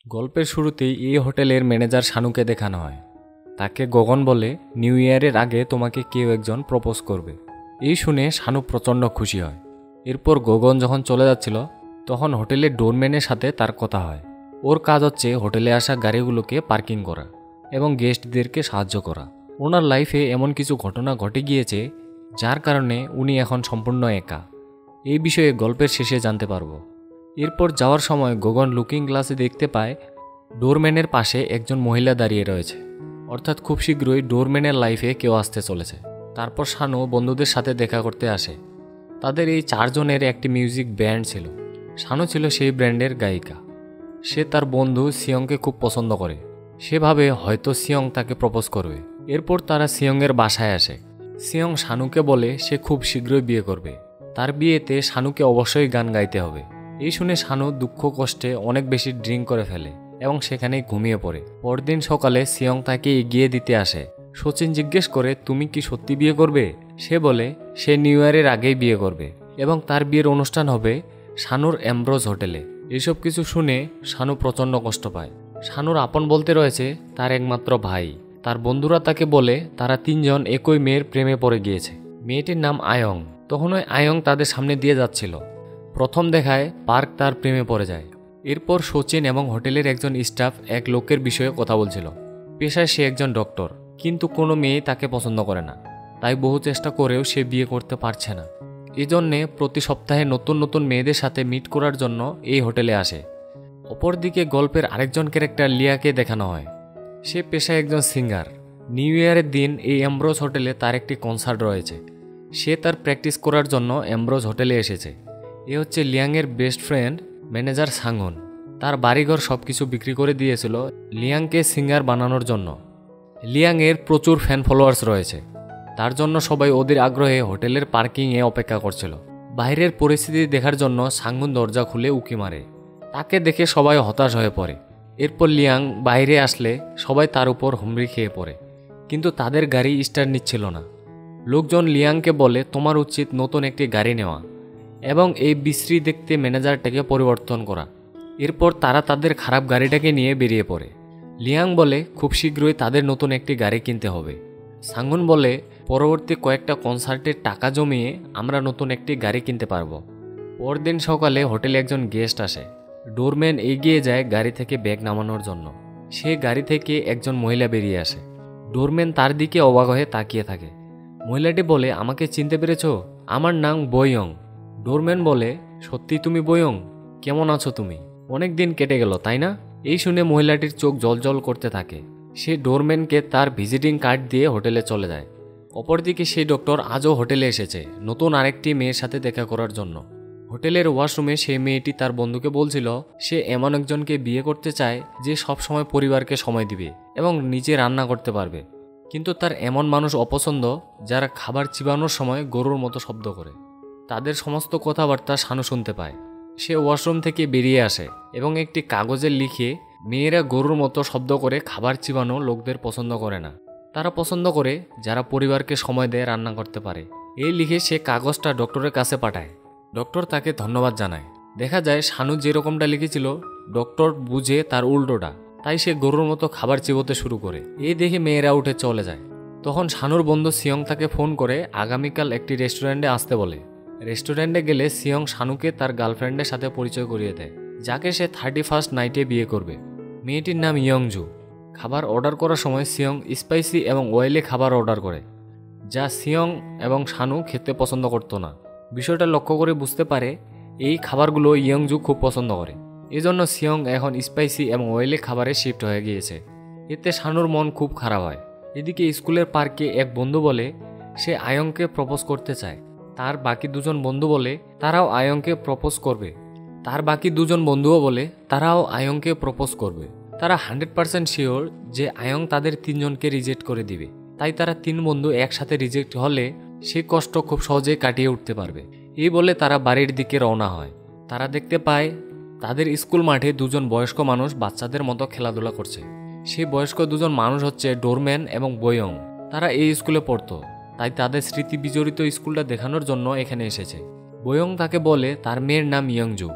গল্পের শুরুতেই এই হোটেলের ম্যানেজার শানুকে দেখানো হয়। তাকে গগন বলে, নিউ ইয়ারের আগে তোমাকে কেউ একজন প্রপোজ করবে। এই শুনে শানু প্রচণ্ড খুশি হয়। এরপর গগন যখন চলে যাচ্ছিল তখন হোটেলের ডোরম্যানের সাথে তার কথা হয়। ওর কাজ হচ্ছে হোটেলে আসা গাড়িগুলোকে পার্কিং করা এবং গেস্টদেরকে সাহায্য করা। ওনার লাইফে এমন কিছু ঘটনা ঘটে গিয়েছে যার কারণে উনি এখন সম্পূর্ণ একা। এই বিষয়ে গল্পের শেষে জানতে পারবো। এরপর যাওয়ার সময় গগন লুকিং গ্লাসে দেখতে পায় ডোরম্যানের পাশে একজন মহিলা দাঁড়িয়ে রয়েছে, অর্থাৎ খুব শীঘ্রই ডোরম্যানের লাইফে কেউ আসতে চলেছে। তারপর শানু বন্ধুদের সাথে দেখা করতে আসে। তাদের এই চারজনের একটি মিউজিক ব্যান্ড ছিল। শানু ছিল সেই ব্যান্ডের গায়িকা। সে তার বন্ধু সিয়ংকে খুব পছন্দ করে। সে ভাবে হয়তো সিয়ং তাকে প্রপোজ করবে। এরপর তারা সিয়ংয়ের বাসায় আসে। সিয়ং শানুকে বলে সে খুব শীঘ্রই বিয়ে করবে। তার বিয়েতে শানুকে অবশ্যই গান গাইতে হবে। এই শুনে শানু দুঃখ কষ্টে অনেক বেশি ড্রিঙ্ক করে ফেলে এবং সেখানেই ঘুমিয়ে পড়ে। পরদিন সকালে সিয়ং তাকে এগিয়ে দিতে আসে। সচিন জিজ্ঞেস করে, তুমি কি সত্যি বিয়ে করবে? সে বলে সে নিউ ইয়ারের আগেই বিয়ে করবে এবং তার বিয়ের অনুষ্ঠান হবে শানুর অ্যামব্রোজ হোটেলে। এসব কিছু শুনে শানু প্রচণ্ড কষ্ট পায়। শানুর আপন বলতে রয়েছে তার একমাত্র ভাই। তার বন্ধুরা তাকে বলে তারা তিনজন একই মেয়ের প্রেমে পড়ে গিয়েছে। মেয়েটির নাম আয়ং। তখন ওই আয়ং তাদের সামনে দিয়ে যাচ্ছিল। প্রথম দেখায় পার্ক তার প্রেমে পড়ে যায়। এরপর সচিন এবং হোটেলের একজন স্টাফ এক লোকের বিষয়ে কথা বলছিল। পেশায় সে একজন ডক্টর, কিন্তু কোনো মেয়ে তাকে পছন্দ করে না। তাই বহু চেষ্টা করেও সে বিয়ে করতে পারছে না। এজন্যে প্রতি সপ্তাহে নতুন নতুন মেয়েদের সাথে মিট করার জন্য এই হোটেলে আসে। অপরদিকে গল্পের আরেকজন ক্যারেক্টার লিয়াকে দেখানো হয়। সে পেশায় একজন সিঙ্গার। নিউ ইয়ারের দিন এই অ্যামব্রোজ হোটেলে তার একটি কনসার্ট রয়েছে। সে তার প্র্যাকটিস করার জন্য অ্যামব্রোজ হোটেলে এসেছে। এ হচ্ছে লিয়াংয়ের বেস্ট ফ্রেন্ড ম্যানেজার সাংহুন। তার বাড়িঘর সব কিছু বিক্রি করে দিয়েছিল লিয়াংকে সিঙ্গার বানানোর জন্য। লিয়াংয়ের প্রচুর ফ্যান ফলোয়ার্স রয়েছে। তার জন্য সবাই ওদের আগ্রহে হোটেলের পার্কিংয়ে অপেক্ষা করছিল। বাইরের পরিস্থিতি দেখার জন্য সাংহুন দরজা খুলে উকি মারে। তাকে দেখে সবাই হতাশ হয়ে পড়ে। এরপর লিয়াং বাইরে আসলে সবাই তার উপর হুমড়ি খেয়ে পড়ে, কিন্তু তাদের গাড়ি স্টার্ট নিচ্ছিল না। লোকজন লিয়াংকে বলে তোমার উচিত নতুন একটি গাড়ি নেওয়া এবং এই বিশ্রী দেখতে ম্যানেজারটাকে পরিবর্তন করা। এরপর তারা তাদের খারাপ গাড়িটাকে নিয়ে বেরিয়ে পড়ে। লিয়াং বলে খুব শীঘ্রই তাদের নতুন একটি গাড়ি কিনতে হবে। সাংহুন বলে পরবর্তী কয়েকটা কনসার্টের টাকা জমিয়ে আমরা নতুন একটি গাড়ি কিনতে পারবো। পরদিন সকালে হোটেলে একজন গেস্ট আসে। ডোরম্যান এগিয়ে যায় গাড়ি থেকে ব্যাগ নামানোর জন্য। সে গাড়ি থেকে একজন মহিলা বেরিয়ে আসে। ডোরম্যান তার দিকে অবাক হয়ে তাকিয়ে থাকে। মহিলাটি বলে, আমাকে চিনতে পেরেছ? আমার নাম বয়ং। ডোরম্যান বলে, সত্যি তুমি বয়ং? কেমন আছো তুমি? অনেক দিন কেটে গেল তাই না? এই শুনে মহিলাটির চোখ জলজল করতে থাকে। সে ডোরম্যানকে তার ভিজিটিং কার্ড দিয়ে হোটেলে চলে যায়। অপরদিকে সেই ডক্টর আজও হোটেলে এসেছে নতুন আরেকটি মেয়ের সাথে দেখা করার জন্য। হোটেলের ওয়াশরুমে সেই মেয়েটি তার বন্ধুকে বলছিল সে এমন একজনকে বিয়ে করতে চায় যে সব সময় পরিবারকে সময় দিবে এবং নিজে রান্না করতে পারবে। কিন্তু তার এমন মানুষ অপছন্দ যারা খাবার চিবানোর সময় গরুর মতো শব্দ করে। তাদের সমস্ত কথাবার্তা শানু শুনতে পায়। সে ওয়াশরুম থেকে বেরিয়ে আসে এবং একটি কাগজে লিখে মেয়েরা গরুর মতো শব্দ করে খাবার চিবানো লোকদের পছন্দ করে না। তারা পছন্দ করে যারা পরিবারকে সময় দেয়, রান্না করতে পারে। এই লিখে সে কাগজটা ডক্টরের কাছে পাঠায়। ডক্টর তাকে ধন্যবাদ জানায়। দেখা যায় শানু যেরকমটা লিখেছিল ডক্টর বুঝে তার উল্টোটা, তাই সে গরুর মতো খাবার চিবোতে শুরু করে। এই দেখে মেয়েরা উঠে চলে যায়। তখন শানুর বন্ধু সিয়ং তাকে ফোন করে আগামীকাল একটি রেস্টুরেন্টে আসতে বলে। রেস্টুরেন্টে গেলে সিয়ং শানুকে তার গার্লফ্রেন্ডের সাথে পরিচয় করিয়ে দেয়, যাকে সে 31st নাইটে বিয়ে করবে। মেয়েটির নাম ইয়ংজু। খাবার অর্ডার করার সময় সিয়ং স্পাইসি এবং অয়েলি খাবার অর্ডার করে, যা সিয়ং এবং শানু খেতে পছন্দ করতো না। বিষয়টা লক্ষ্য করে বুঝতে পারে এই খাবারগুলো ইয়ংজু খুব পছন্দ করে। এজন্য সিয়ং এখন স্পাইসি এবং অয়েলি খাবারে শিফট হয়ে গিয়েছে। এতে শানুর মন খুব খারাপ হয়। এদিকে স্কুলের পার্কে এক বন্ধু বলে সে আয়ংকে প্রপোজ করতে চায়। তার বাকি দুজন বন্ধু বলে তারাও আয়ংকে প্রপোজ করবে। তার বাকি দুজন বন্ধুও বলে তারাও আয়ংকে প্রপোজ করবে। তারা 100% শিওর যে আয়ং তাদের তিনজনকে রিজেক্ট করে দিবে। তাই তারা তিন বন্ধু একসাথে রিজেক্ট হলে সে কষ্ট খুব সহজেই কাটিয়ে উঠতে পারবে। এই বলে তারা বাড়ির দিকে রওনা হয়। তারা দেখতে পায় তাদের স্কুল মাঠে দুজন বয়স্ক মানুষ বাচ্চাদের মতো খেলাধুলা করছে। সেই বয়স্ক দুজন মানুষ হচ্ছে ডোরম্যান এবং বয়ং। তারা এই স্কুলে পড়তো, তাই তাদের স্মৃতি বিজড়িত স্কুলটা দেখানোর জন্য এখানে এসেছে। বয়ং তাকে বলে তার মেয়ের নাম ইয়ংজু।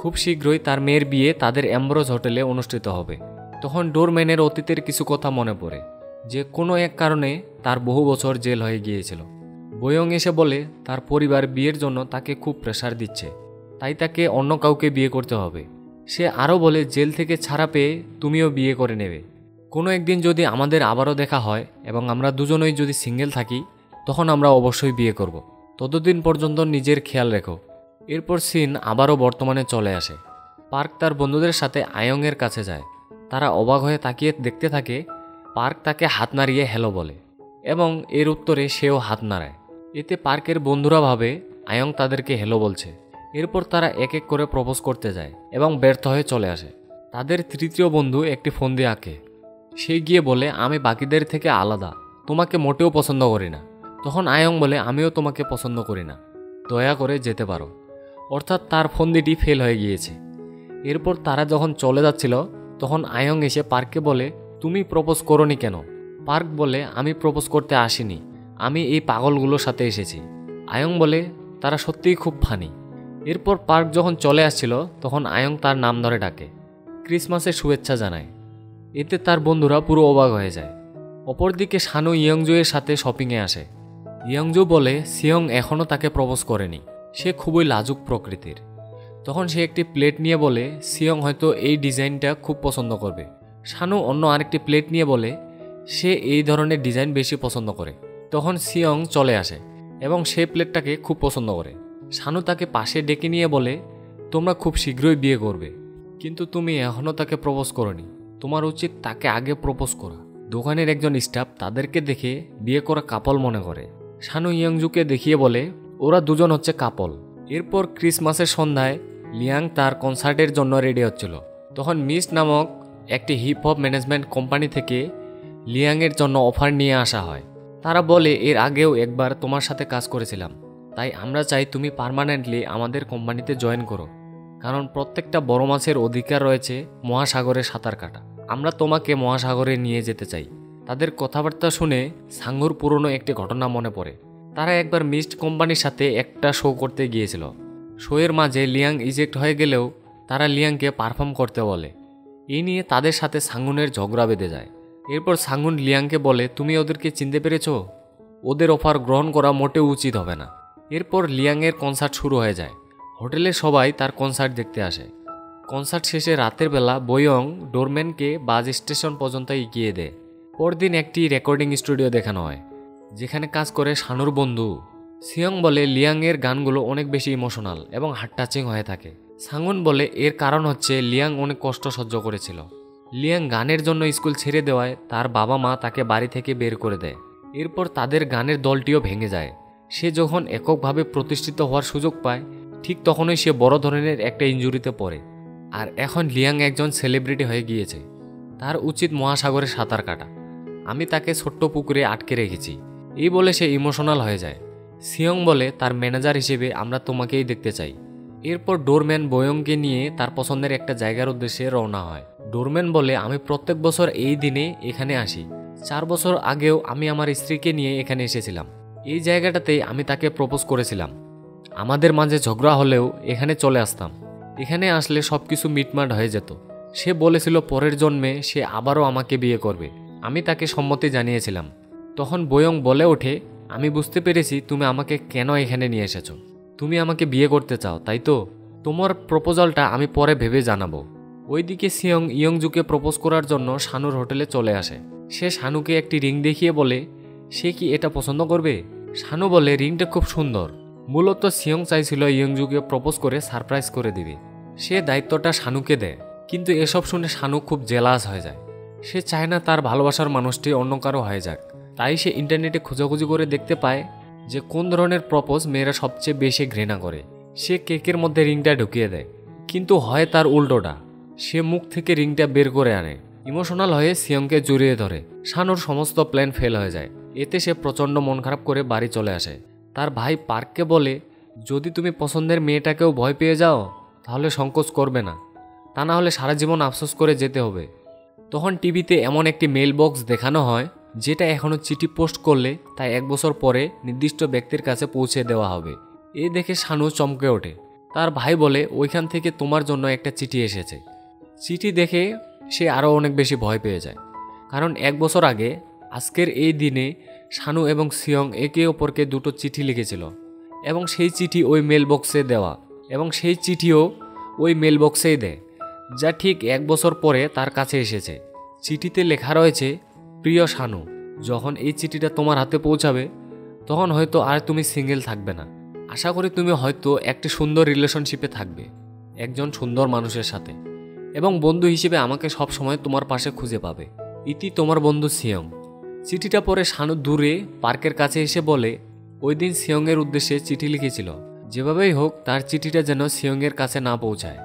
খুব শীঘ্রই তার মেয়ের বিয়ে তাদের অ্যাম্ব্রোজ হোটেলে অনুষ্ঠিত হবে। তখন ডোরম্যানের অতীতের কিছু কথা মনে পড়ে, যে কোনো এক কারণে তার বহু বছর জেল হয়ে গিয়েছিল। বয়ং এসে বলে তার পরিবার বিয়ের জন্য তাকে খুব প্রেসার দিচ্ছে, তাই তাকে অন্য কাউকে বিয়ে করতে হবে। সে আরও বলে জেল থেকে ছাড়া পেয়ে তুমিও বিয়ে করে নেবে। কোনো একদিন যদি আমাদের আবারও দেখা হয় এবং আমরা দুজনেই যদি সিঙ্গেল থাকি, তখন আমরা অবশ্যই বিয়ে করব। ততদিন পর্যন্ত নিজের খেয়াল রেখো। এরপর সিন আবারও বর্তমানে চলে আসে। পার্ক তার বন্ধুদের সাথে আয়ংয়ের কাছে যায়। তারা অবাক হয়ে তাকিয়ে দেখতে থাকে। পার্ক তাকে হাত নাড়িয়ে হ্যালো বলে এবং এর উত্তরে সেও হাত নাড়ায়। এতে পার্কের বন্ধুরা ভাবে আয়ং তাদেরকে হ্যালো বলছে। এরপর তারা এক এক করে প্রপোজ করতে যায় এবং ব্যর্থ হয়ে চলে আসে। তাদের তৃতীয় বন্ধু একটি ফন্দি আঁকে। সে গিয়ে বলে আমি বাকিদের থেকে আলাদা, তোমাকে মোটেও পছন্দ করি না। তখন আয়ং বলে আমিও তোমাকে পছন্দ করি না, দয়া করে যেতে পারো। অর্থাৎ তার ফন্দিটি ফেল হয়ে গিয়েছে। এরপর তারা যখন চলে যাচ্ছিল, তখন আয়ং এসে পার্ককে বলে তুমি প্রপোজ করোনি কেন? পার্ক বলে আমি প্রপোজ করতে আসিনি, আমি এই পাগলগুলোর সাথে এসেছি। আয়ং বলে তারা সত্যিই খুব ফানি। এরপর পার্ক যখন চলে আসছিল, তখন আয়ং তার নাম ধরে ডাকে, ক্রিসমাসের শুভেচ্ছা জানায়। এতে তার বন্ধুরা পুরো অবাক হয়ে যায়। অপরদিকে শানু ইয়ংজু এর সাথে শপিংয়ে আসে। ইয়ংজু বলে সিয়ং এখনও তাকে প্রপোজ করেনি, সে খুবই লাজুক প্রকৃতির। তখন সে একটি প্লেট নিয়ে বলে সিয়ং হয়তো এই ডিজাইনটা খুব পছন্দ করবে। শানু অন্য আরেকটি প্লেট নিয়ে বলে সে এই ধরনের ডিজাইন বেশি পছন্দ করে। তখন সিয়ং চলে আসে এবং সে প্লেটটাকে খুব পছন্দ করে। শানু তাকে পাশে ডেকে নিয়ে বলে তোমরা খুব শীঘ্রই বিয়ে করবে, কিন্তু তুমি এখনও তাকে প্রপোজ করোনি, তোমার উচিত তাকে আগে প্রপোজ করা। দোকানের একজন স্টাফ তাদেরকে দেখে বিয়ে করা কাপল মনে করে। শানু ইয়ংজুকে দেখিয়ে বলে ওরা দুজন হচ্ছে কাপল। এরপর ক্রিসমাসের সন্ধ্যায় লিয়াং তার কনসার্টের জন্য রেডি হচ্ছিল। তখন মিস্ট নামক একটি হিপ হপ ম্যানেজমেন্ট কোম্পানি থেকে লিয়াংয়ের জন্য অফার নিয়ে আসা হয়। তারা বলে এর আগেও একবার তোমার সাথে কাজ করেছিলাম, তাই আমরা চাই তুমি পার্মানেন্টলি আমাদের কোম্পানিতে জয়েন করো, কারণ প্রত্যেকটা বড় মাছের অধিকার রয়েছে মহাসাগরে সাঁতার কাটা। আমরা তোমাকে মহাসাগরে নিয়ে যেতে চাই। তাদের কথাবার্তা শুনে সাঙ্গুর পুরনো একটি ঘটনা মনে পড়ে। তারা একবার মিস্ট কোম্পানির সাথে একটা শো করতে গিয়েছিল। শোয়ের মাঝে লিয়াং ইজেক্ট হয়ে গেলেও তারা লিয়াংকে পারফর্ম করতে বলে। এই নিয়ে তাদের সাথে সাঙ্গুনের ঝগড়া বেঁধে যায়। এরপর সাঙ্গুন লিয়াংকে বলে তুমি ওদেরকে চিনতে পেরেছ, ওদের অফার গ্রহণ করা মোটেও উচিত হবে না। এরপর লিয়াংয়ের কনসার্ট শুরু হয়ে যায়। হোটেলের সবাই তার কনসার্ট দেখতে আসে। কনসার্ট শেষে রাতের বেলা বয়ং ডোরম্যানকে বাস স্টেশন পর্যন্ত এগিয়ে দেয়। পরদিন একটি রেকর্ডিং স্টুডিও দেখানো হয়, যেখানে কাজ করে শানুর বন্ধু। সিয়ং বলে লিয়াংয়ের গানগুলো অনেক বেশি ইমোশনাল এবং হার্ট টাচিং হয়ে থাকে। সাঙ্গুন বলে এর কারণ হচ্ছে লিয়াং অনেক কষ্ট সহ্য করেছিল। লিয়াং গানের জন্য স্কুল ছেড়ে দেওয়ায় তার বাবা মা তাকে বাড়ি থেকে বের করে দেয়। এরপর তাদের গানের দলটিও ভেঙে যায়। সে যখন এককভাবে প্রতিষ্ঠিত হওয়ার সুযোগ পায়, ঠিক তখনই সে বড় ধরনের একটা ইনজুরিতে পড়ে। আর এখন লিয়াং একজন সেলিব্রিটি হয়ে গিয়েছে, তার উচিত মহাসাগরে সাঁতার কাটা। আমি তাকে ছোট্ট পুকুরে আটকে রেখেছি, এই বলে সে ইমোশনাল হয়ে যায়। সিয়ং বলে তার ম্যানেজার হিসেবে আমরা তোমাকেই দেখতে চাই। এরপর ডোরম্যান বয়ংকে নিয়ে তার পছন্দের একটা জায়গার উদ্দেশ্যে রওনা হয়। ডোরম্যান বলে আমি প্রত্যেক বছর এই দিনে এখানে আসি। 4 বছর আগেও আমি আমার স্ত্রীকে নিয়ে এখানে এসেছিলাম। এই জায়গাটাতেই আমি তাকে প্রপোজ করেছিলাম। আমাদের মাঝে ঝগড়া হলেও এখানে চলে আসতাম। এখানে আসলে সবকিছু মিটমাট হয়ে যেত। সে বলেছিল পরের জন্মে সে আবারও আমাকে বিয়ে করবে। আমি তাকে সম্মতি জানিয়েছিলাম। তখন বয়ং বলে ওঠে আমি বুঝতে পেরেছি তুমি আমাকে কেন এখানে নিয়ে এসেছো। তুমি আমাকে বিয়ে করতে চাও, তাই তো? তোমার প্রপোজালটা আমি পরে ভেবে জানাবো। ওইদিকে সিয়ং ইয়ংজুকে প্রপোজ করার জন্য শানুর হোটেলে চলে আসে। সে শানুকে একটি রিং দেখিয়ে বলে সে কি এটা পছন্দ করবে। শানু বলে রিংটা খুব সুন্দর। মূলত সিয়ং চাইছিল ইয়ংজুকে প্রপোজ করে সারপ্রাইজ করে দিবে। সে দায়িত্বটা শানুকে দেয়, কিন্তু এসব শুনে শানু খুব জেলাস হয়ে যায়। সে চায় না তার ভালোবাসার মানুষটি অন্য কারো হয়ে যাক। তাই সে ইন্টারনেটে খোঁজাখুঁজি করে দেখতে পায় যে কোন ধরনের প্রপোজ মেয়েরা সবচেয়ে বেশি ঘৃণা করে। সে কেকের মধ্যে রিংটা ঢুকিয়ে দেয়, কিন্তু হয় তার উল্টোটা। সে মুখ থেকে রিংটা বের করে আনে। ইমোশনাল হয়ে সিয়ংকে জড়িয়ে ধরে। শানুর সমস্ত প্ল্যান ফেল হয়ে যায়। এতে সে প্রচণ্ড মন খারাপ করে বাড়ি চলে আসে। তার ভাই পার্ককে বলে যদি তুমি পছন্দের মেয়েটাকেও ভয় পেয়ে যাও তাহলে সংকোচ করবে না, তা না হলে সারা জীবন আফসোস করে যেতে হবে। তখন টিভিতে এমন একটি মেল বক্স দেখানো হয় যেটা এখনও চিঠি পোস্ট করলে তা 1 বছর পরে নির্দিষ্ট ব্যক্তির কাছে পৌঁছে দেওয়া হবে। এই দেখে শানু চমকে ওঠে। তার ভাই বলে ওইখান থেকে তোমার জন্য একটা চিঠি এসেছে। চিঠি দেখে সে আরও অনেক বেশি ভয় পেয়ে যায়, কারণ 1 বছর আগে আজকের এই দিনে শানু এবং সিয়ং একে অপরকে দুটো চিঠি লিখেছিল এবং সেই চিঠি ওই মেল বক্সে দেওয়া এবং সেই চিঠিও ওই মেল বক্সেই দেয়, যা ঠিক 1 বছর পরে তার কাছে এসেছে। চিঠিতে লেখা রয়েছে, প্রিয় শানু, যখন এই চিঠিটা তোমার হাতে পৌঁছাবে তখন হয়তো আর তুমি সিঙ্গেল থাকবে না। আশা করি তুমি হয়তো একটি সুন্দর রিলেশনশিপে থাকবে একজন সুন্দর মানুষের সাথে, এবং বন্ধু হিসেবে আমাকে সবসময় তোমার পাশে খুঁজে পাবে। ইতি তোমার বন্ধু সিয়ং। চিঠিটা পরে শানু দূরে পার্কের কাছে এসে বলে ওই দিন সিয়ংয়ের উদ্দেশ্যে চিঠি লিখেছিল, যেভাবেই হোক তার চিঠিটা যেন সিয়ংয়ের কাছে না পৌঁছায়।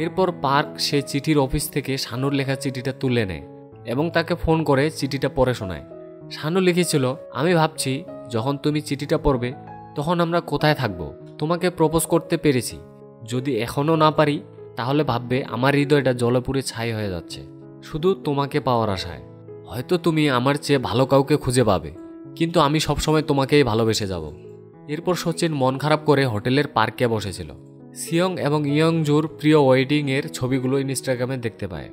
এরপর পার্ক সে চিঠির অফিস থেকে শানুর লেখা চিঠিটা তুলে নেয় এবং তাকে ফোন করে চিঠিটা পড়ে শোনায়। শানু লিখেছিল, আমি ভাবছি যখন তুমি চিঠিটা পড়বে তখন আমরা কোথায় থাকব। তোমাকে প্রপোজ করতে পেরেছি, যদি এখনও না পারি তাহলে ভাববে আমার হৃদয়টা জলে পুড়ে ছাই হয়ে যাচ্ছে শুধু তোমাকে পাওয়ার আশায়। হয়তো তুমি আমার চেয়ে ভালো কাউকে খুঁজে পাবে, কিন্তু আমি সবসময় তোমাকেই ভালোবেসে যাব। এরপর সচিন মন খারাপ করে হোটেলের পার্কে বসেছিল। সিয়ং এবং ইয়ংজুর প্রিয় ওয়েডিংয়ের ছবিগুলো ইনস্টাগ্রামে দেখতে পায়।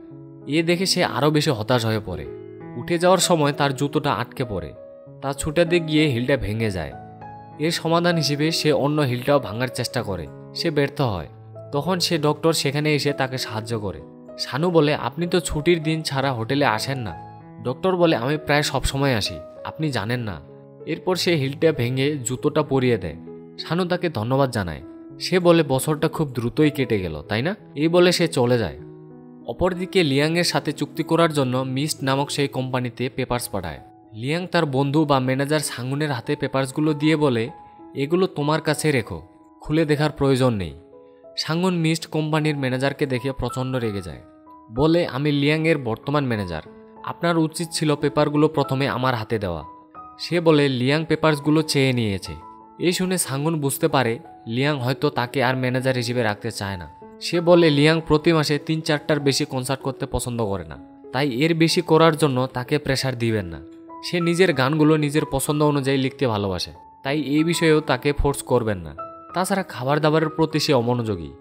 এ দেখে সে আরও বেশি হতাশ হয়ে পড়ে। উঠে যাওয়ার সময় তার জুতোটা আটকে পড়ে, তা ছুটাতে গিয়ে হিলটা ভেঙে যায়। এর সমাধান হিসেবে সে অন্য হিলটাও ভাঙার চেষ্টা করে, সে ব্যর্থ হয়। তখন সে ডক্টর সেখানে এসে তাকে সাহায্য করে। শানু বলে, আপনি তো ছুটির দিন ছাড়া হোটেলে আসেন না। ডক্টর বলে, আমি প্রায় সব সময় আসি, আপনি জানেন না। এরপর সে হিলটা ভেঙে জুতোটা পরিয়ে দেয়। শানু তাকে ধন্যবাদ জানায়। সে বলে, বছরটা খুব দ্রুতই কেটে গেল, তাই না? এই বলে সে চলে যায়। অপরদিকে লিয়াংয়ের সাথে চুক্তি করার জন্য মিস্ট নামক সেই কোম্পানিতে পেপারস পাঠায়। লিয়াং তার বন্ধু বা ম্যানেজার সাঙ্গুনের হাতে পেপারসগুলো দিয়ে বলে, এগুলো তোমার কাছে রেখো, খুলে দেখার প্রয়োজন নেই। সাঙ্গুন মিস্ট কোম্পানির ম্যানেজারকে দেখে প্রচণ্ড রেগে যায়, বলে, আমি লিয়াংয়ের বর্তমান ম্যানেজার, আপনার উচিত ছিল পেপারগুলো প্রথমে আমার হাতে দেওয়া। সে বলে, লিয়াং পেপারসগুলো চেয়ে নিয়েছে। এই শুনে সাঙ্গুন বুঝতে পারে লিয়াং হয়তো তাকে আর ম্যানেজার হিসেবে রাখতে চায় না। সে বলে, লিয়াং প্রতি মাসে 3-4টার বেশি কনসার্ট করতে পছন্দ করে না, তাই এর বেশি করার জন্য তাকে প্রেশার দিবেন না। সে নিজের গানগুলো নিজের পছন্দ অনুযায়ী লিখতে ভালোবাসে, তাই এই বিষয়েও তাকে ফোর্স করবেন না। তাছাড়া খাবার দাবারের প্রতি সে অমনোযোগী,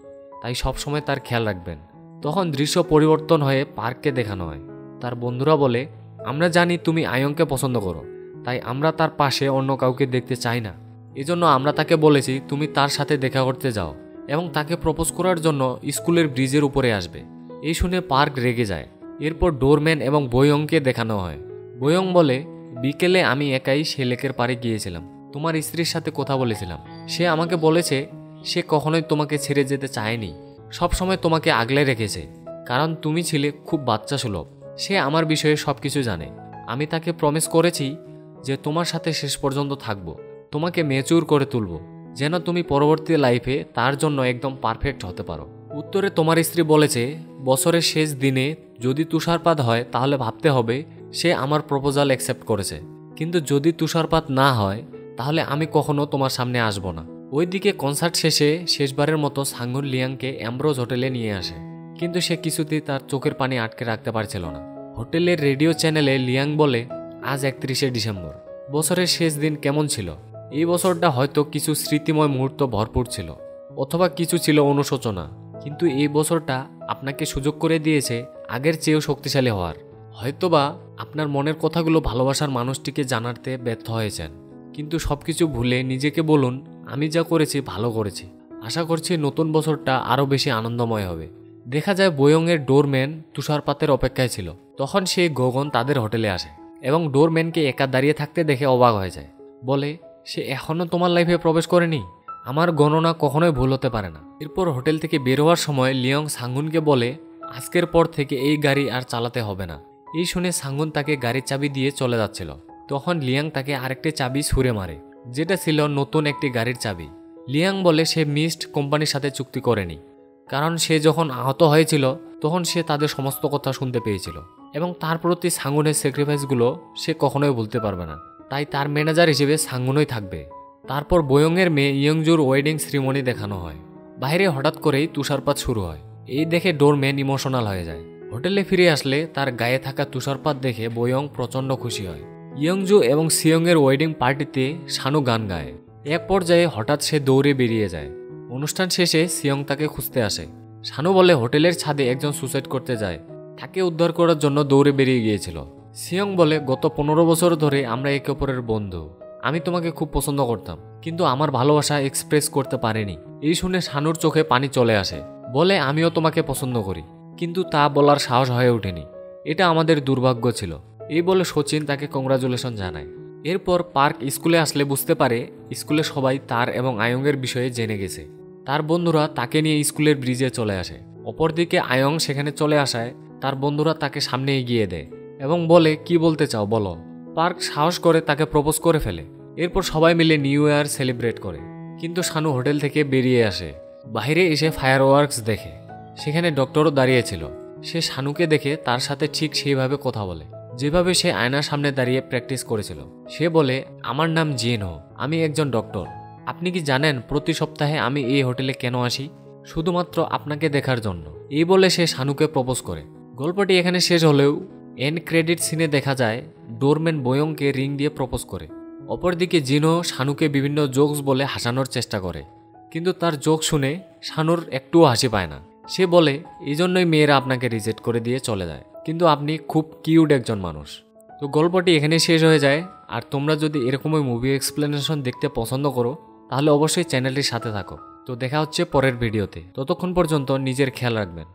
তাই সবসময় তার খেয়াল রাখবেন। তখন দৃশ্য পরিবর্তন হয়ে পার্ককে দেখানো হয়। তার বন্ধুরা বলে, আমরা জানি তুমি আয়ংকে পছন্দ করো, তাই আমরা তার পাশে অন্য কাউকে দেখতে চাই না। এজন্য আমরা তাকে বলেছি তুমি তার সাথে দেখা করতে যাও এবং তাকে প্রপোজ করার জন্য স্কুলের ব্রিজের উপরে আসবে। এই শুনে পার্ক রেগে যায়। এরপর ডোরম্যান এবং বয়ংকে দেখানো হয়। বয়ং বলে, বিকেলে আমি একাই সে লেকের পাড়ে গিয়েছিলাম, তোমার স্ত্রীর সাথে কথা বলেছিলাম। সে আমাকে বলেছে সে কখনোই তোমাকে ছেড়ে যেতে চায়নি, সবসময় তোমাকে আগলে রেখেছে, কারণ তুমি ছিলে খুব বাচ্চা সুলভ। সে আমার বিষয়ে সব কিছু জানে। আমি তাকে প্রমিস করেছি যে তোমার সাথে শেষ পর্যন্ত থাকব, তোমাকে ম্যাচিউর করে তুলব, যেন তুমি পরবর্তী লাইফে তার জন্য একদম পারফেক্ট হতে পারো। উত্তরে তোমার স্ত্রী বলেছে, বছরের শেষ দিনে যদি তুষারপাত হয় তাহলে ভাবতে হবে সে আমার প্রপোজাল অ্যাকসেপ্ট করেছে, কিন্তু যদি তুষারপাত না হয় তাহলে আমি কখনো তোমার সামনে আসব না। ওইদিকে কনসার্ট শেষে শেষবারের মতো সাঙ্গুন লিয়াংকে অ্যাম্ব্রোজ হোটেলে নিয়ে আসে, কিন্তু সে কিছুতেই তার চোখের পানি আটকে রাখতে পারছিল না। হোটেলের রেডিও চ্যানেলে লিয়াং বলে, আজ 31শে ডিসেম্বর, বছরের শেষ দিন কেমন ছিল? এই বছরটা হয়তো কিছু স্মৃতিময় মুহূর্ত ভরপুর ছিল, অথবা কিছু ছিল অনুশোচনা, কিন্তু এই বছরটা আপনাকে সুযোগ করে দিয়েছে আগের চেয়েও শক্তিশালী হওয়ার। হয়তোবা আপনার মনের কথাগুলো ভালোবাসার মানুষটিকে জানাতে ব্যর্থ হয়েছেন, কিন্তু সবকিছু ভুলে নিজেকে বলুন, আমি যা করেছি ভালো করেছি। আশা করছি নতুন বছরটা আরও বেশি আনন্দময় হবে। দেখা যায় বয়ংয়ের ডোরম্যান তুষারপাতের অপেক্ষায় ছিল। তখন সেই গগন তাদের হোটেলে আসে এবং ডোরম্যানকে একা দাঁড়িয়ে থাকতে দেখে অবাক হয়ে যায়। বলে, সে এখনও তোমার লাইফে প্রবেশ করেনি? আমার গণনা কখনোই ভুল হতে পারে না। এরপর হোটেল থেকে বের হওয়ার সময় লিয়ং সাঙ্গুনকে বলে, আজকের পর থেকে এই গাড়ি আর চালাতে হবে না। এই শুনে সাঙ্গুন তাকে গাড়ির চাবি দিয়ে চলে যাচ্ছিল। তখন লিয়াং তাকে আরেকটি চাবি ছুঁড়ে মারে, যেটা ছিল নতুন একটি গাড়ির চাবি। লিয়াং বলে সে মিস্ট কোম্পানির সাথে চুক্তি করেনি, কারণ সে যখন আহত হয়েছিল তখন সে তাদের সমস্ত কথা শুনতে পেয়েছিল এবং তার প্রতি সাঙ্গুনের স্যাক্রিফাইসগুলো সে কখনোই ভুলতে পারবে না, তাই তার ম্যানেজার হিসেবে সাঙ্গুনই থাকবে। তারপর বয়ংয়ের মেয়ে ইয়ংজুর ওয়েডিং সেরিমনি দেখানো হয়। বাইরে হঠাৎ করেই তুষারপাত শুরু হয়। এই দেখে ডোরম্যান ইমোশনাল হয়ে যায়। হোটেলে ফিরে আসলে তার গায়ে থাকা তুষারপাত দেখে বয়ং প্রচণ্ড খুশি হয়। ইয়ংজু এবং সিয়ংয়ের ওয়েডিং পার্টিতে শানু গান গায়। এক পর্যায়ে হঠাৎ সে দৌড়ে বেরিয়ে যায়। অনুষ্ঠান শেষে সিয়ং তাকে খুঁজতে আসে। শানু বলে হোটেলের ছাদে একজন সুসাইড করতে যায়, তাকে উদ্ধার করার জন্য দৌড়ে বেরিয়ে গিয়েছিল। সিয়ং বলে গত 15 বছর ধরে আমরা একে অপরের বন্ধু, আমি তোমাকে খুব পছন্দ করতাম, কিন্তু আমার ভালোবাসা এক্সপ্রেস করতে পারিনি। এই শুনে শানুর চোখে পানি চলে আসে, বলে আমিও তোমাকে পছন্দ করি, কিন্তু তা বলার সাহস হয়ে ওঠেনি, এটা আমাদের দুর্ভাগ্য ছিল। এই বলে সচিন তাকে কংগ্রাচুলেশন জানায়। এরপর পার্ক স্কুলে আসলে বুঝতে পারে স্কুলে সবাই তার এবং আয়ংয়ের বিষয়ে জেনে গেছে। তার বন্ধুরা তাকে নিয়ে স্কুলের ব্রিজে চলে আসে। অপরদিকে আয়ং সেখানে চলে আসায় তার বন্ধুরা তাকে সামনে এগিয়ে দেয় এবং বলে কি বলতে চাও বলো। পার্ক সাহস করে তাকে প্রপোজ করে ফেলে। এরপর সবাই মিলে নিউ ইয়ার সেলিব্রেট করে, কিন্তু শানু হোটেল থেকে বেরিয়ে আসে। বাইরে এসে ফায়ারওয়ার্কস দেখে, সেখানে ডক্টরও দাঁড়িয়েছিল। সে শানুকে দেখে তার সাথে ঠিক সেইভাবে কথা বলে, যেভাবে সে আয়নার সামনে দাঁড়িয়ে প্র্যাকটিস করেছিল। সে বলে, আমার নাম জিন হো, আমি একজন ডক্টর। আপনি কি জানেন প্রতি সপ্তাহে আমি এই হোটেলে কেন আসি? শুধুমাত্র আপনাকে দেখার জন্য। এই বলে সে শানুকে প্রপোজ করে। গল্পটি এখানে শেষ হলেও এন্ড ক্রেডিট সিনে দেখা যায় ডোরম্যান বয়ংকে রিং দিয়ে প্রপোজ করে। অপরদিকে জিনও শানুকে বিভিন্ন জোকস বলে হাসানোর চেষ্টা করে, কিন্তু তার জোক শুনে শানুর একটুও হাসি পায় না। সে বলে এই জন্যই মেয়েরা আপনাকে রিজেক্ট করে দিয়ে চলে যায়, কিন্তু আপনি খুব কিউট একজন মানুষ। তো গল্পটি এখানে শেষ হয়ে যায়। আর তোমরা যদি এরকমই মুভি এক্সপ্লেনেশন দেখতে পছন্দ করো তাহলে অবশ্যই চ্যানেলটির সাথে থাকো। তো দেখা হচ্ছে পরের ভিডিওতে, ততক্ষণ পর্যন্ত নিজের খেয়াল রাখবেন।